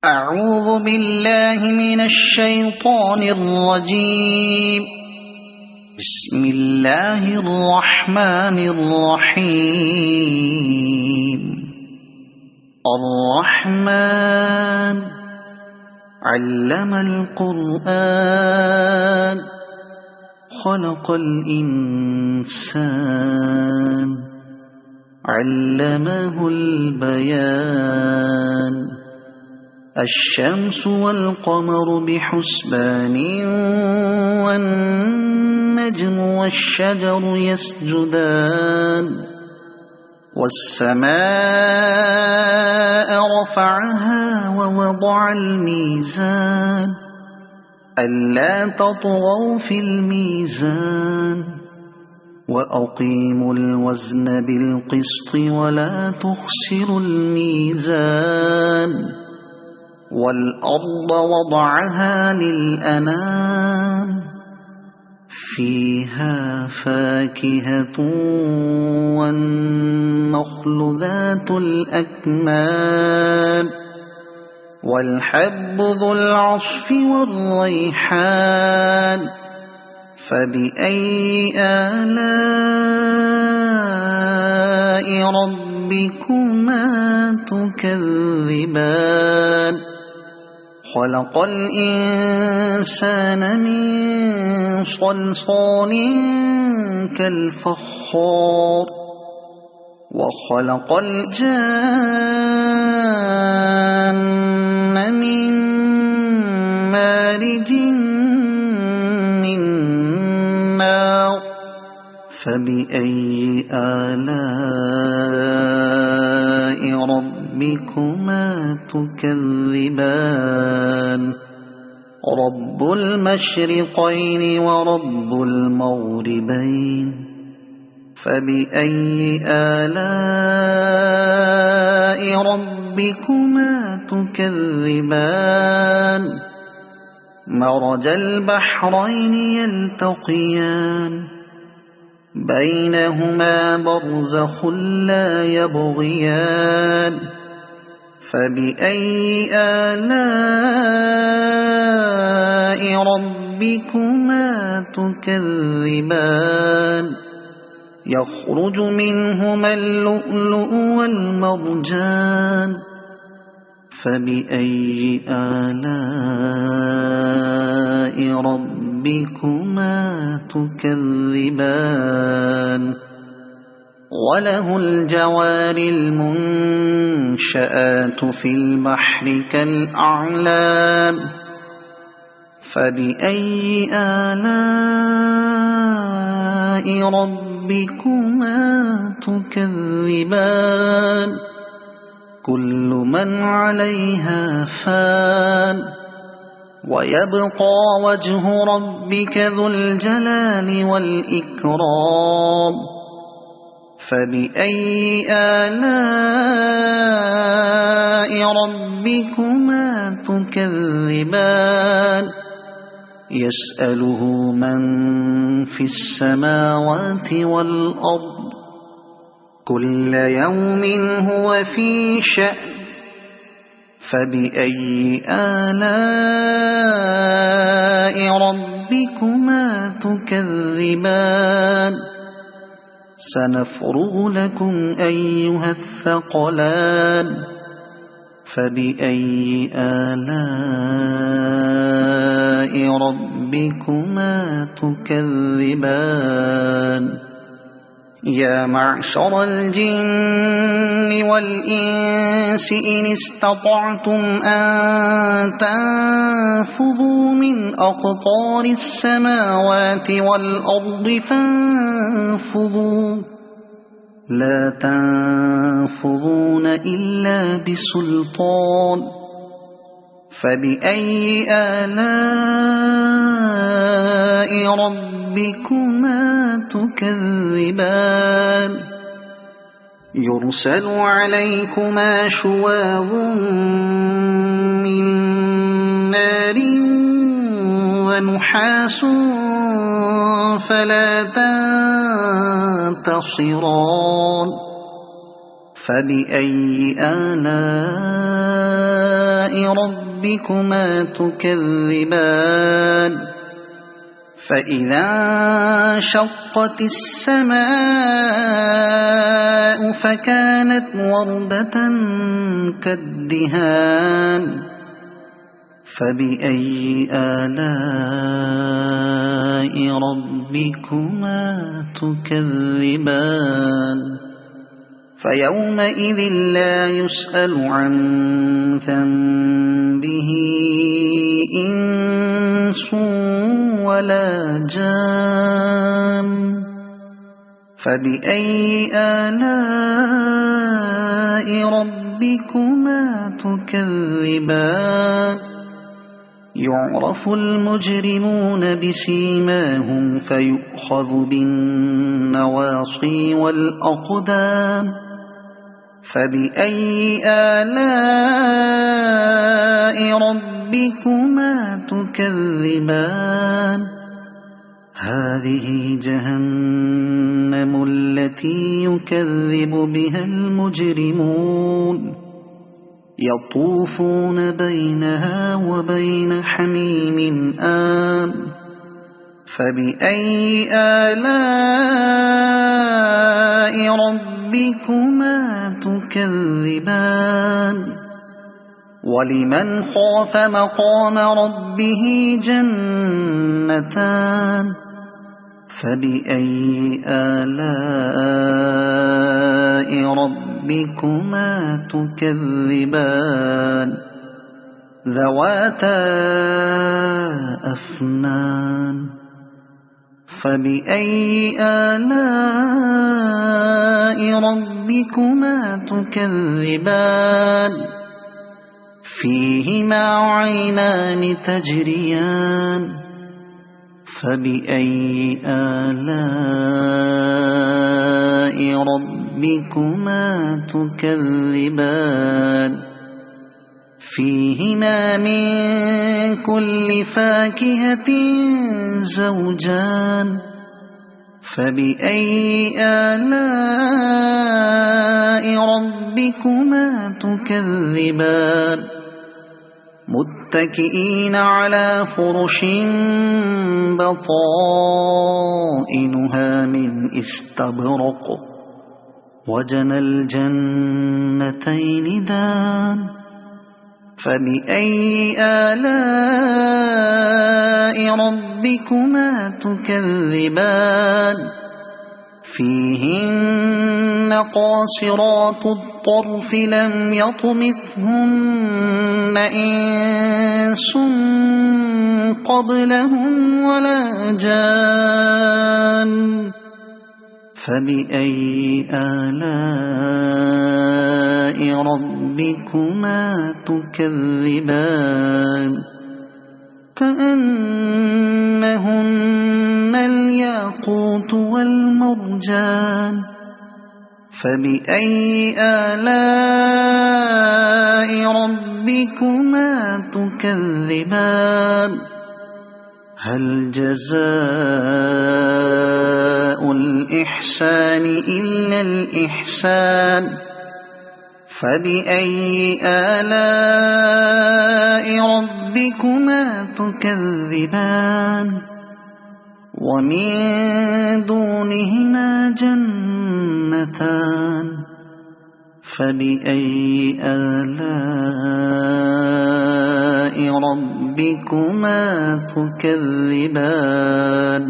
أعوذ بالله من الشيطان الرجيم. بسم الله الرحمن الرحيم. الرحمن علم القرآن خلق الإنسان علمه البيان. الشمس والقمر بحسبان والنجم والشجر يسجدان. والسماء رفعها ووضع الميزان ألا تطغوا في الميزان وأقيموا الوزن بالقسط ولا تخسروا الميزان. والأرض وضعها للأنام فيها فاكهة والنخل ذات الأكمام والحب ذو العصف والريحان. فبأي آلاء ربكما تكذبان. خلق الإنسان من صلصال كالفخار وخلق الجان من مارج من نار. فبأي آلاء ربكما تكذبان. رب المشرقين ورب المغربين. فبأي آلاء ربكما تكذبان. مرج البحرين يلتقيان بينهما برزخ لا يبغيان. فبأي آلاء ربكما تكذبان. يخرج منهما اللؤلؤ والمرجان. فبأي آلاء ربكما تكذبان. وله الجوار المنشآت في البحر كالأعلام. فبأي آلاء ربكما تكذبان. كل من عليها فان ويبقى وجه ربك ذو الجلال والإكرام. فبأي آلاء ربكما تكذبان. يسأله من في السماوات والأرض كل يوم هو في شأن. فبأي آلاء ربكما تكذبان. سنفرغ لكم أيها الثقلان. فبأي آلاء ربكما تكذبان. يا معشر الجن والإنس إن استطعتم أن تنفذوا من أقطار السماوات والأرض فانفذوا لا تنفذون إلا بسلطان. فبأي آلاء ربكما تكذبان. يرسل عليكما شواظ من نار ونحاس فلا تنتصران. فبأي آلاء ربكما تكذبان فإذا انشقت السماء فكانت وردة كالدهان فبأي آلاء ربكما تكذبان فيومئذ لا يسأل عن ذنبه إنس ولا جان فبأي آلاء ربكما تكذبان يعرف المجرمون بسيماهم فيؤخذ بالنواصي والأقدام فبأي آلاء ربكما تكذبان هذه جهنم التي يكذب بها المجرمون يطوفون بينها وبين حميم آن فبأي آلاء ربكما تكذبان ولمن خاف مقام ربه جنتان فبأي آلاء ربكما تكذبان ذواتا أفنان فبأي آلاء ربكما تكذبان فيهما عينان تجريان فبأي آلاء ربكما تكذبان فيهما من كل فاكهة زوجان فبأي آلاء ربكما تكذبان متكئين على فرش بطائنها من استبرق وجنى الجنتين دان فبأي آلاء ربكما تكذبان فيهن قاصرات الطرف لم يطمثهن إنس قبلهم ولا جان فبأي آلاء ربكما تكذبان كأنهن الياقوت والمرجان فبأي آلاء ربكما تكذبان هل جزاء الإحسان إلا الإحسان فبأي آلاء ربكما تكذبان ومن دونهما جنتان فبأي آلاء ربكما تكذبان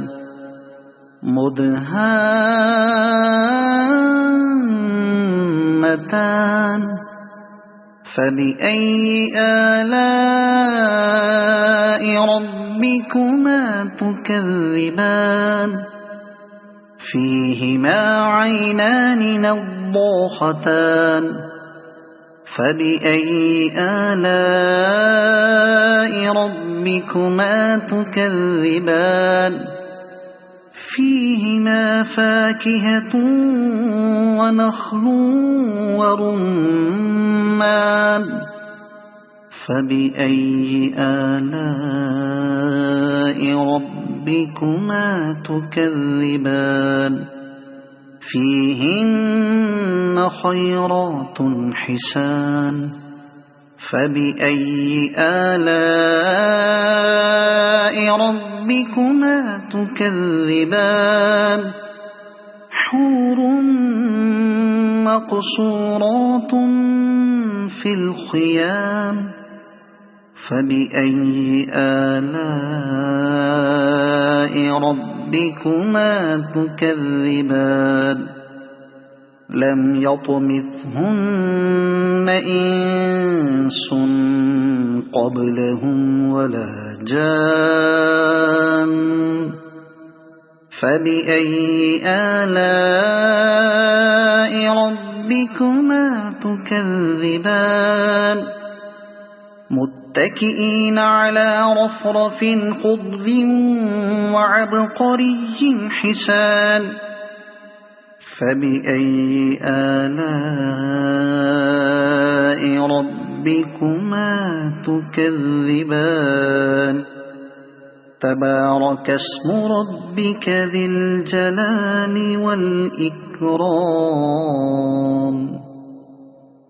مدهامتان فبأي آلاء ربكما تكذبان فيهما عينان نضاختان فبأي آلاء ربكما تكذبان فيهما فاكهة ونخل ورمان فبأي آلاء ربكما تكذبان فيهن خيرات حسان فبأي آلاء ربكما تكذبان حور مقصورات في الخيام فبأي آلاء ربكما تكذبان لم يطمثهن إنس قبلهم ولا جان فبأي آلاء ربكما تكذبان متكئين على رفرف خضر وعبقري حسان فبأي آلاء ربكما تكذبان تبارك اسم ربك ذي الجلال والإكرام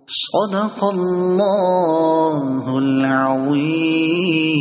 صدق الله العظيم.